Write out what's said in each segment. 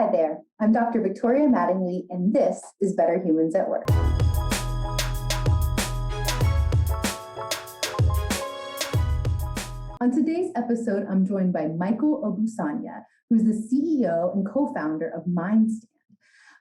Hi there, I'm Dr. Victoria Mattingly, and this is Better Humans at Work. On today's episode, I'm joined by Michael Ogunsanya, who's the CEO and co-founder of MindStand.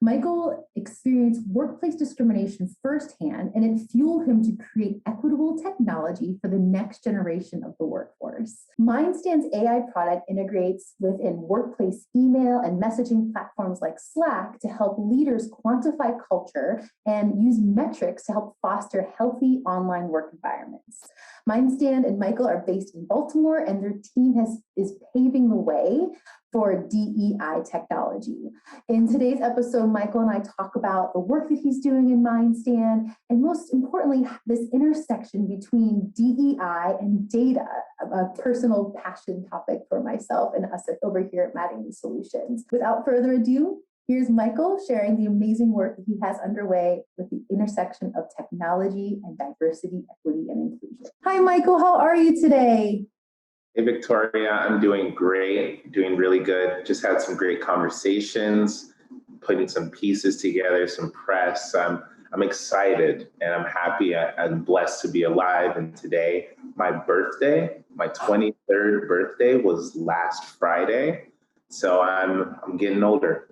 Michael experienced workplace discrimination firsthand, and it fueled him to create equitable technology for the next generation of the workforce. MindStand's AI product integrates within workplace email and messaging platforms like Slack to help leaders quantify culture and use metrics to help foster healthy online work environments. MindStand and Michael are based in Baltimore, and their team is paving the way for DEI technology. In today's episode, Michael and I talk about the work that he's doing in MindStand, and most importantly, this intersection between DEI and data, a personal passion topic for myself and us over here at Mattingly Solutions. Without further ado, here's Michael sharing the amazing work that he has underway with the intersection of technology and diversity, equity, and inclusion. Hi, Michael, how are you today? Hey, Victoria, I'm doing great, doing really good. Just had some great conversations, putting some pieces together, some press. I'm excited and I'm happy. I'm blessed to be alive. And today, my birthday, my 23rd birthday was last Friday. So I'm getting older.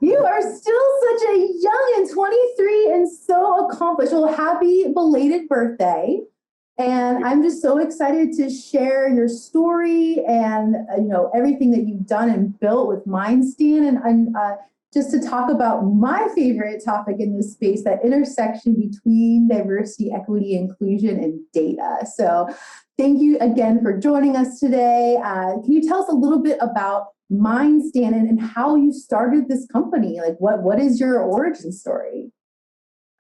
You are still such a young and 23 and so accomplished. Well, happy belated birthday. And I'm just so excited to share your story and everything that you've done and built with MindStand, and just to talk about my favorite topic in this space, that intersection between diversity, equity, inclusion, and data. So thank you again for joining us today. Can you tell us a little bit about MindStand and how you started this company? Like what is your origin story?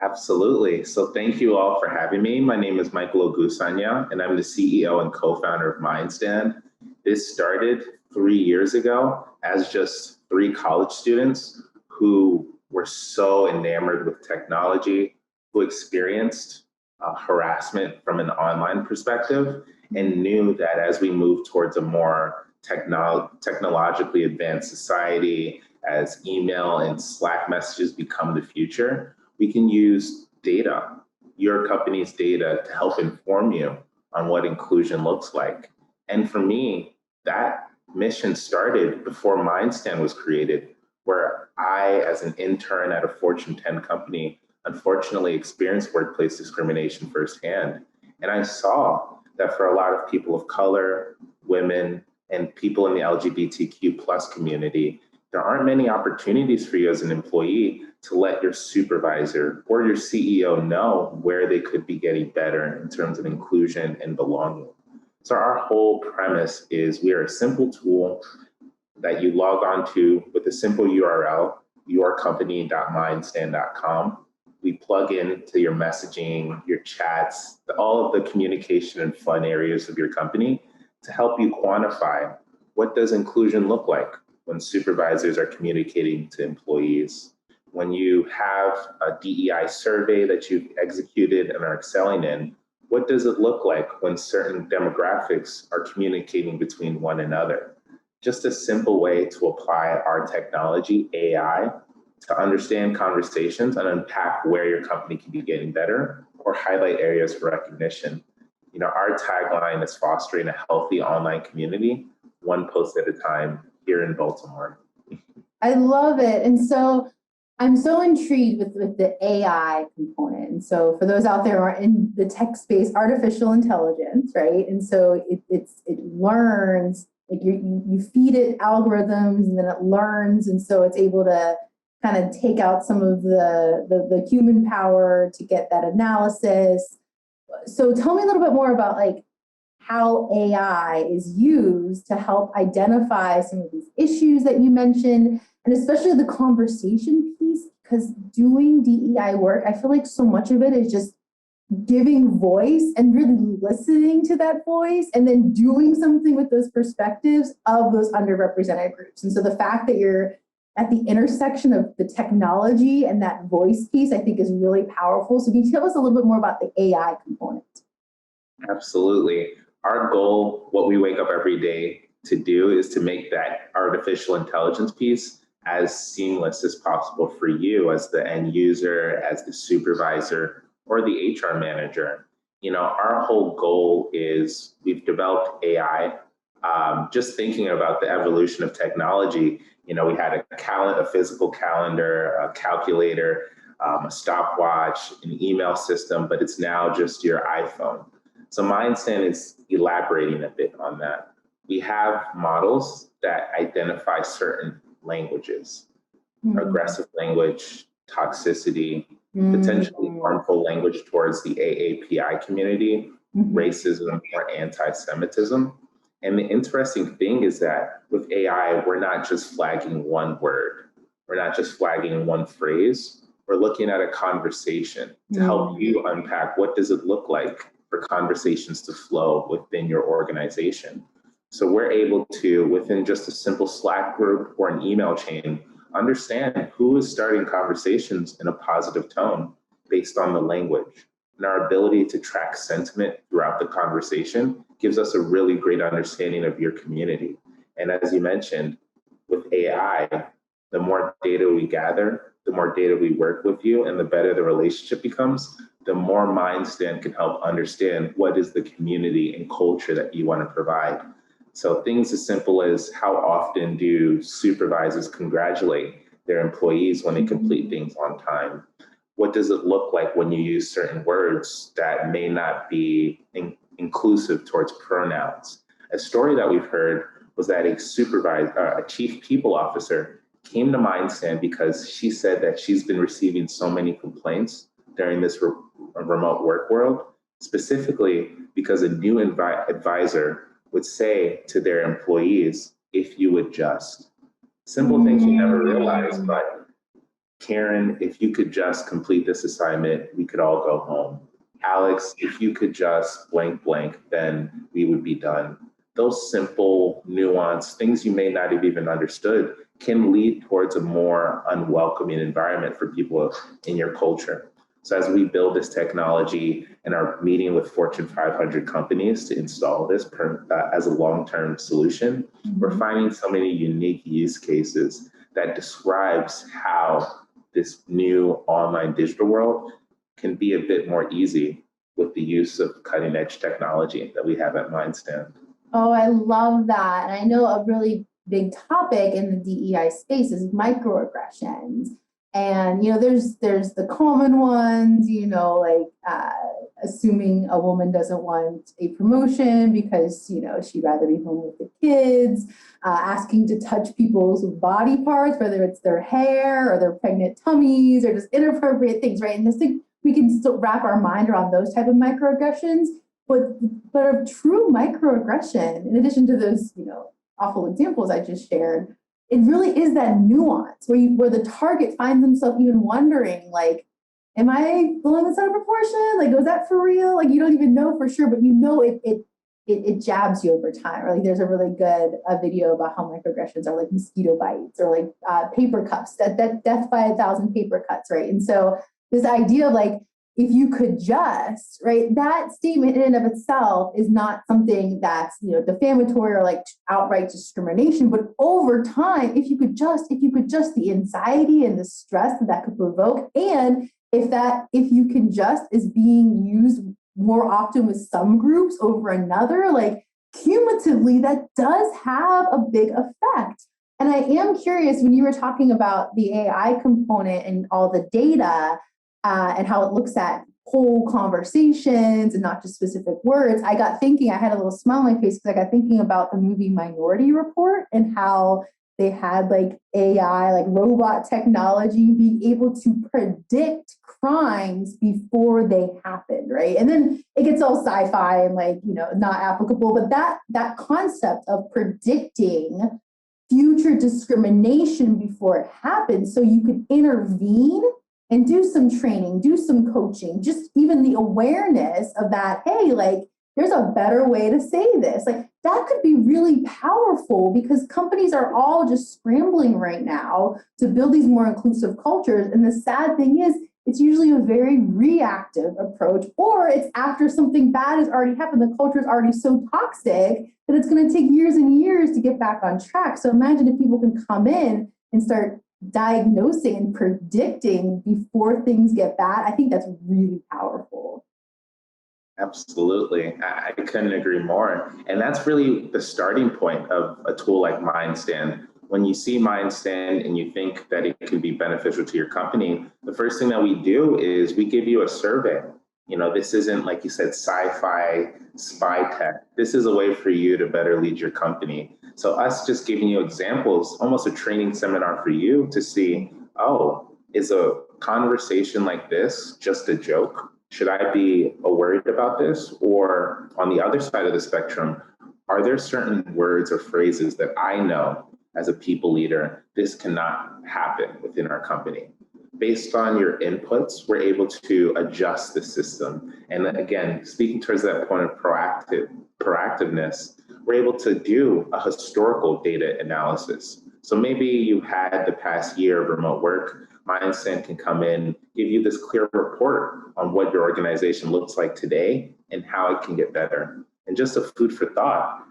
Absolutely. So thank you all for having me. My name is Michael Ogunsanya, and I'm the CEO and co-founder of MindStand. This started 3 years ago as just 3 college students who were so enamored with technology, who experienced harassment from an online perspective, and knew that as we move towards a more technologically advanced society, as email and Slack messages become the future, we can use data, your company's data, to help inform you on what inclusion looks like. And for me, that mission started before MindStand was created, where I, as an intern at a Fortune 10 company, unfortunately experienced workplace discrimination firsthand. And I saw that for a lot of people of color, women, and people in the LGBTQ plus community, there aren't many opportunities for you as an employee to let your supervisor or your CEO know where they could be getting better in terms of inclusion and belonging. So our whole premise is we are a simple tool that you log on to with a simple URL, yourcompany.mindstand.com. We plug into your messaging, your chats, all of the communication and fun areas of your company to help you quantify what does inclusion look like when supervisors are communicating to employees. When you have a DEI survey that you've executed and are excelling in, what does it look like when certain demographics are communicating between one another? Just a simple way to apply our technology, AI, to understand conversations and unpack where your company can be getting better or highlight areas for recognition. Our tagline is fostering a healthy online community, one post at a time, here in Baltimore. I love it. And so I'm so intrigued with the AI component. And so for those out there who are in the tech space, artificial intelligence, right? And so it learns, like you feed it algorithms and then it learns. And so it's able to kind of take out some of the human power to get that analysis. So tell me a little bit more about how AI is used to help identify some of these issues that you mentioned, and especially the conversation piece, because doing DEI work, I feel like so much of it is just giving voice and really listening to that voice and then doing something with those perspectives of those underrepresented groups. And so the fact that you're at the intersection of the technology and that voice piece, I think is really powerful. So can you tell us a little bit more about the AI component? Absolutely. Our goal, what we wake up every day to do, is to make that artificial intelligence piece as seamless as possible for you as the end user, as the supervisor, or the HR manager. Our whole goal is we've developed AI. Just thinking about the evolution of technology, we had a physical calendar, a calculator, a stopwatch, an email system, but it's now just your iPhone. So MindStand is elaborating a bit on that. We have models that identify certain languages, aggressive language, toxicity, potentially harmful language towards the AAPI community, racism, or anti-Semitism. And the interesting thing is that with AI, we're not just flagging one word. We're not just flagging one phrase. We're looking at a conversation to help you unpack what does it look like for conversations to flow within your organization. So we're able to, within just a simple Slack group or an email chain, understand who is starting conversations in a positive tone based on the language. And our ability to track sentiment throughout the conversation gives us a really great understanding of your community. And as you mentioned, with AI, the more data we gather, the more data we work with you, and the better the relationship becomes, the more MindStand can help understand what is the community and culture that you want to provide. So things as simple as how often do supervisors congratulate their employees when they complete things on time? What does it look like when you use certain words that may not be inclusive towards pronouns? A story that we've heard was that a chief people officer came to MindStand because she said that she's been receiving so many complaints during this remote work world, specifically because a new advisor would say to their employees, if you would just. Simple things you never realize, but Karen, if you could just complete this assignment, we could all go home. Alex, if you could just blank, blank, then we would be done. Those simple, nuanced things you may not have even understood can lead towards a more unwelcoming environment for people in your culture. So as we build this technology and are meeting with Fortune 500 companies to install this as a long-term solution, we're finding so many unique use cases that describes how this new online digital world can be a bit more easy with the use of cutting edge technology that we have at MindStand. Oh, I love that. And I know a really big topic in the DEI space is microaggressions. And, there's the common ones, assuming a woman doesn't want a promotion because, she'd rather be home with the kids, asking to touch people's body parts, whether it's their hair or their pregnant tummies or just inappropriate things, right? And this thing, we can still wrap our mind around those type of microaggressions, but a true microaggression, in addition to those, awful examples I just shared, it really is that nuance where the target finds himself even wondering, like, am I blowing this out of proportion? Like, was that for real? Like, you don't even know for sure, but it jabs you over time. Or like, there's a really good video about how microaggressions are like mosquito bites or like paper cuts, that death by 1,000 paper cuts, right? And so this idea of like, if you could just, right, that statement in and of itself is not something that's, defamatory or like outright discrimination, but over time, if you could just the anxiety and the stress that could provoke, and if you can just is being used more often with some groups over another, like cumulatively, that does have a big effect. And I am curious, when you were talking about the AI component and all the data, and how it looks at whole conversations and not just specific words, I got thinking, I had a little smile on my face because I got thinking about the movie Minority Report and how they had like AI, like robot technology being able to predict crimes before they happen, right? And then it gets all sci-fi and like, not applicable, but that concept of predicting future discrimination before it happens so you could intervene and do some training, do some coaching, just even the awareness of that, hey, like, there's a better way to say this. Like, that could be really powerful because companies are all just scrambling right now to build these more inclusive cultures. And the sad thing is, it's usually a very reactive approach, or it's after something bad has already happened. The culture is already so toxic that it's going to take years and years to get back on track. So imagine if people can come in and start diagnosing and predicting before things get bad, I think that's really powerful. Absolutely. I couldn't agree more. And that's really the starting point of a tool like MindStand. When you see MindStand and you think that it could be beneficial to your company, the first thing that we do is we give you a survey. This isn't, like you said, sci-fi spy tech. This is a way for you to better lead your company. So us just giving you examples, almost a training seminar for you to see, oh, is a conversation like this just a joke? Should I be worried about this? Or on the other side of the spectrum, are there certain words or phrases that I know as a people leader, this cannot happen within our company? Based on your inputs, we're able to adjust the system. And then again, speaking towards that point of proactiveness, we're able to do a historical data analysis. So maybe you had the past year of remote work. MindStand can come in, give you this clear report on what your organization looks like today and how it can get better. And just a food for thought,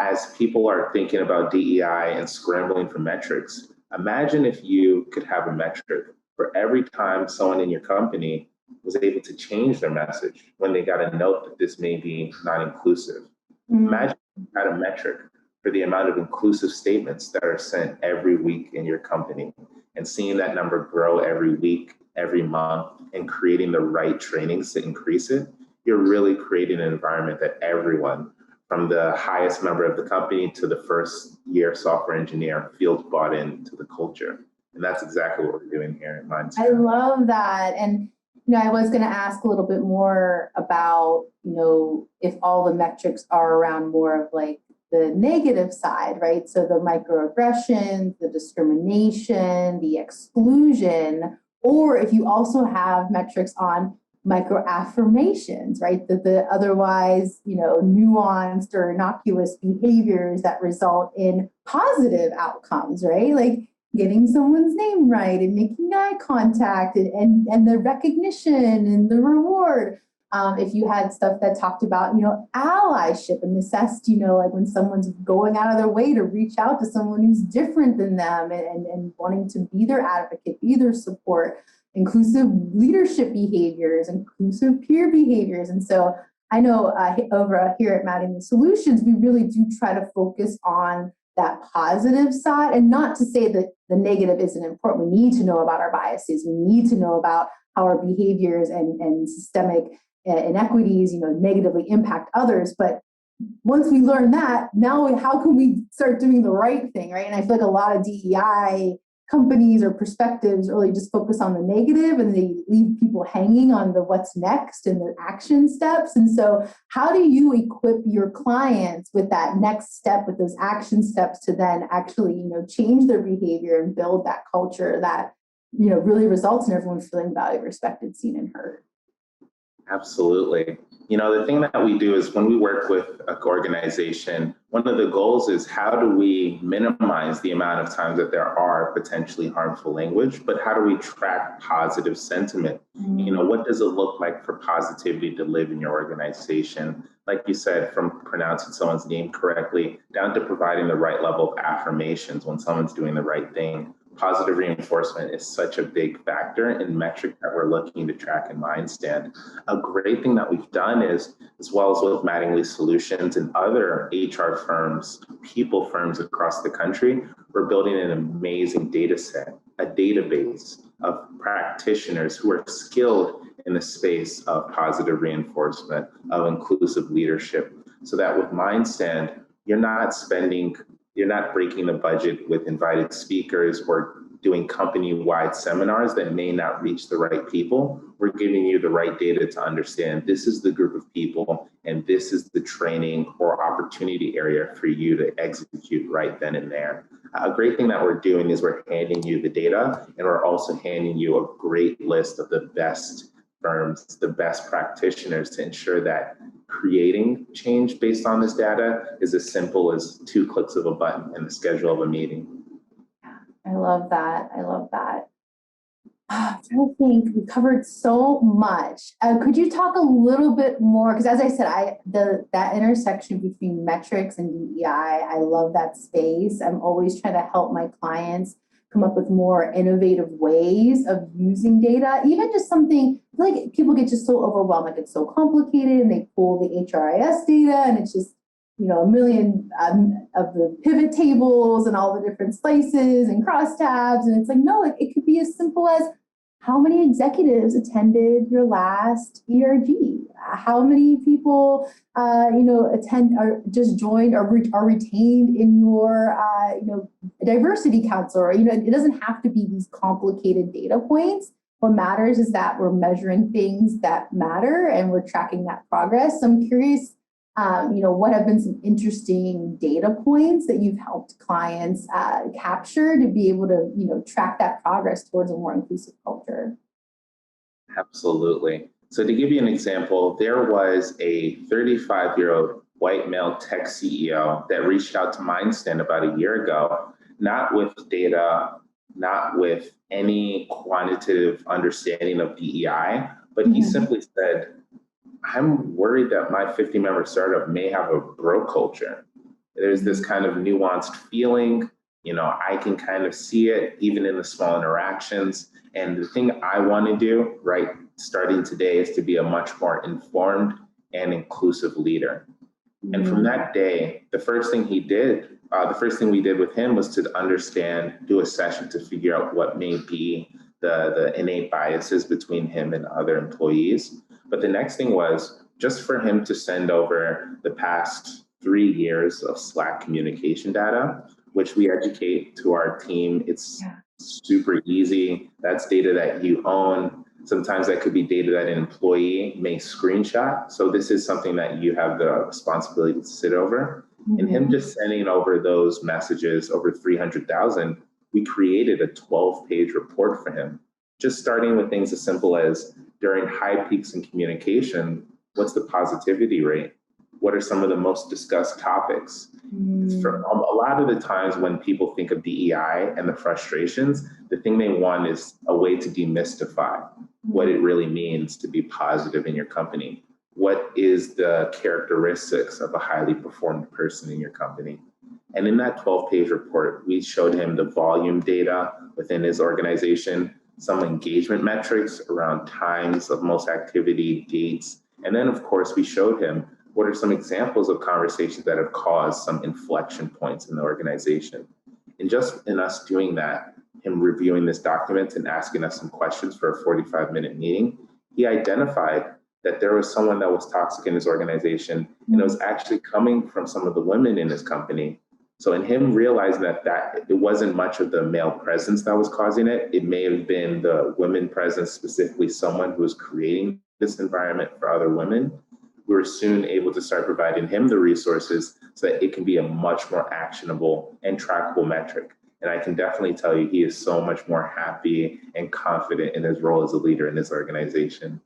as people are thinking about DEI and scrambling for metrics, imagine if you could have a metric for every time someone in your company was able to change their message when they got a note that this may be not inclusive. Imagine if you had a metric for the amount of inclusive statements that are sent every week in your company, and seeing that number grow every week, every month, and creating the right trainings to increase it. You're really creating an environment that everyone, from the highest member of the company to the first year software engineer, feels bought into the culture. And that's exactly what we're doing here at MindStand. I love that. And I was going to ask a little bit more about, if all the metrics are around more of like the negative side, right? So the microaggressions, the discrimination, the exclusion, or if you also have metrics on microaffirmations, right? The otherwise, nuanced or innocuous behaviors that result in positive outcomes, right? Like getting someone's name right and making eye contact and the recognition and the reward. If you had stuff that talked about, allyship and necessity, like when someone's going out of their way to reach out to someone who's different than them and wanting to be their advocate, be their support, inclusive leadership behaviors, inclusive peer behaviors. And so I know over here at Mattingly Solutions, we really do try to focus on that positive side, and not to say that the negative isn't important. We need to know about our biases. We need to know about how our behaviors and systemic inequities, negatively impact others. But once we learn that, now how can we start doing the right thing, right? And I feel like a lot of DEI companies or perspectives really just focus on the negative and they leave people hanging on the what's next and the action steps. And so how do you equip your clients with that next step, with those action steps to then actually, change their behavior and build that culture that, really results in everyone feeling valued, respected, seen, and heard? Absolutely. The thing that we do is when we work with an organization, one of the goals is how do we minimize the amount of times that there are potentially harmful language, but how do we track positive sentiment? What does it look like for positivity to live in your organization? Like you said, from pronouncing someone's name correctly down to providing the right level of affirmations when someone's doing the right thing. Positive reinforcement is such a big factor in metric that we're looking to track in MindStand. A great thing that we've done is, as well as with Mattingly Solutions and other HR firms, people firms across the country, we're building an amazing data set, a database of practitioners who are skilled in the space of positive reinforcement, of inclusive leadership, so that with MindStand, you're not breaking the budget with invited speakers or doing company-wide seminars that may not reach the right people. We're giving you the right data to understand this is the group of people and this is the training or opportunity area for you to execute right then and there. A great thing that we're doing is we're handing you the data, and we're also handing you a great list of the best firms, the best practitioners, to ensure that creating change based on this data is as simple as 2 clicks of a button and the schedule of a meeting. I love that. I love that. I think we covered so much. Could you talk a little bit more? Because as I said, that intersection between metrics and DEI, I love that space. I'm always trying to help my clients come up with more innovative ways of using data, even just something like people get just so overwhelmed, like it's so complicated, and they pull the HRIS data and it's just, a million of the pivot tables and all the different slices and crosstabs. And it's like, no, it could be as simple as how many executives attended your last ERG? How many people, attend or just joined or are retained in your, diversity council? Or, it doesn't have to be these complicated data points. What matters is that we're measuring things that matter and we're tracking that progress. So I'm curious, what have been some interesting data points that you've helped clients capture to be able to, track that progress towards a more inclusive culture? Absolutely. So to give you an example, there was a 35-year-old white male tech CEO that reached out to MindStand about a year ago, not with data, not with any quantitative understanding of DEI, but he simply said, I'm worried that my 50-member startup may have a bro culture. There's this kind of nuanced feeling, I can kind of see it even in the small interactions. And the thing I want to do, right, starting today is to be a much more informed and inclusive leader. And from that day, the first thing we did with him was to understand, do a session to figure out what may be the innate biases between him and other employees. But the next thing was just for him to send over the past 3 years of Slack communication data, which we educate to our team. It's super easy. That's data that you own. Sometimes that could be data that an employee may screenshot. So this is something that you have the responsibility to sit over. And him just sending over those messages, over 300,000, we created a 12-page report for him, just starting with things as simple as during high peaks in communication, what's the positivity rate? What are some of the most discussed topics? For a lot of the times when people think of DEI and the frustrations, the thing they want is a way to demystify what it really means to be positive in your company. What is the characteristics of a highly performed person in your company? And in that 12-page report, we showed him the volume data within his organization, some engagement metrics around times of most activity, dates. And then, of course, we showed him what are some examples of conversations that have caused some inflection points in the organization. And just in us doing that, him reviewing this document and asking us some questions for a 45-minute meeting, he identified that there was someone that was toxic in his organization, and it was actually coming from some of the women in his company. So in him realizing that it wasn't much of the male presence that was causing it, it may have been the women presence, specifically someone who was creating this environment for other women. We were soon able to start providing him the resources so that it can be a much more actionable and trackable metric. And I can definitely tell you, he is so much more happy and confident in his role as a leader in this organization.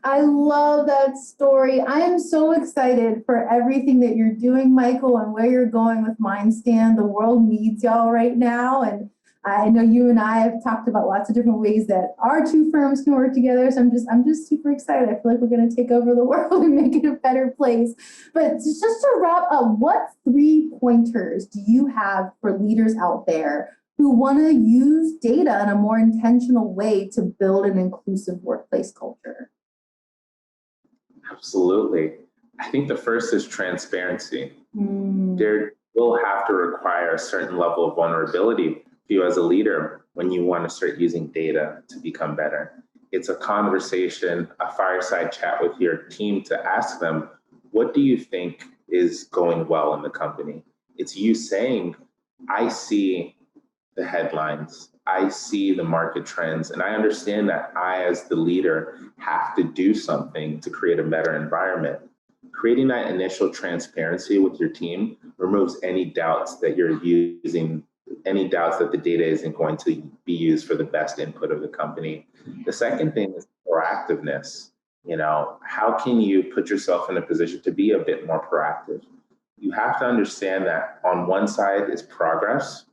I love that story. I am so excited for everything that you're doing, Michael, and where you're going with MindStand. The world needs y'all right now. And I know you and I have talked about lots of different ways that our two firms can work together. So I'm just super excited. I feel like we're going to take over the world and make it a better place. But just to wrap up, what 3 pointers do you have for leaders out there who want to use data in a more intentional way to build an inclusive workplace culture? Absolutely. I think the first is transparency. There will have to require a certain level of vulnerability for you as a leader when you want to start using data to become better. It's a conversation, a fireside chat with your team to ask them, what do you think is going well in the company? It's you saying, I see the headlines, I see the market trends, and I understand that I, as the leader, have to do something to create a better environment. Creating that initial transparency with your team removes any doubts that you're using, any doubts that the data isn't going to be used for the best input of the company. The second thing is proactiveness. How can you put yourself in a position to be a bit more proactive? You have to understand that on one side is progress,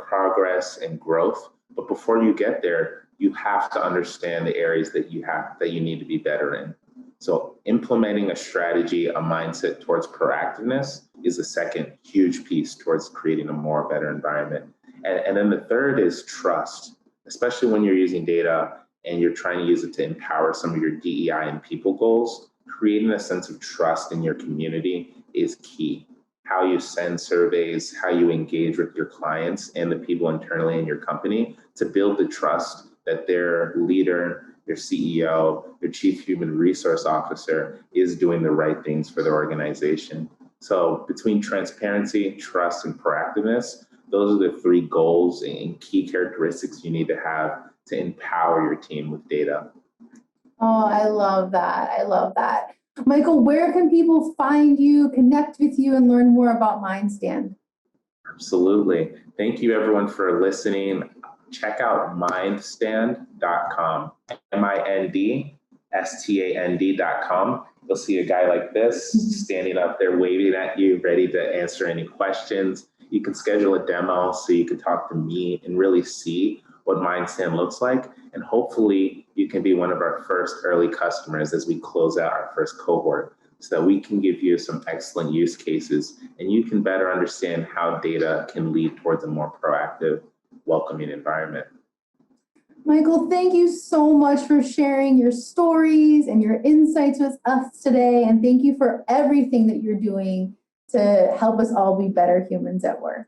progress and growth. But before you get there, you have to understand the areas that you need to be better in. So implementing a strategy, a mindset towards proactiveness is the second huge piece towards creating a better environment. And then the third is trust, especially when you're using data and you're trying to use it to empower some of your DEI and people goals. Creating a sense of trust in your community is key. How you send surveys, how you engage with your clients and the people internally in your company to build the trust that their leader, their CEO, their chief human resource officer is doing the right things for their organization. So between transparency, trust, and proactiveness, those are the three goals and key characteristics you need to have to empower your team with data. Oh, I love that. I love that. Michael, where can people find you, connect with you, and learn more about MindStand? Absolutely. Thank you, everyone, for listening. Check out mindstand.com, MindStand.com. You'll see a guy like this standing up there waving at you, ready to answer any questions. You can schedule a demo so you can talk to me and really see what MindStand looks like. And hopefully you can be one of our first early customers as we close out our first cohort, so that we can give you some excellent use cases and you can better understand how data can lead towards a more proactive, welcoming environment. Michael, thank you so much for sharing your stories and your insights with us today. And thank you for everything that you're doing to help us all be better humans at work.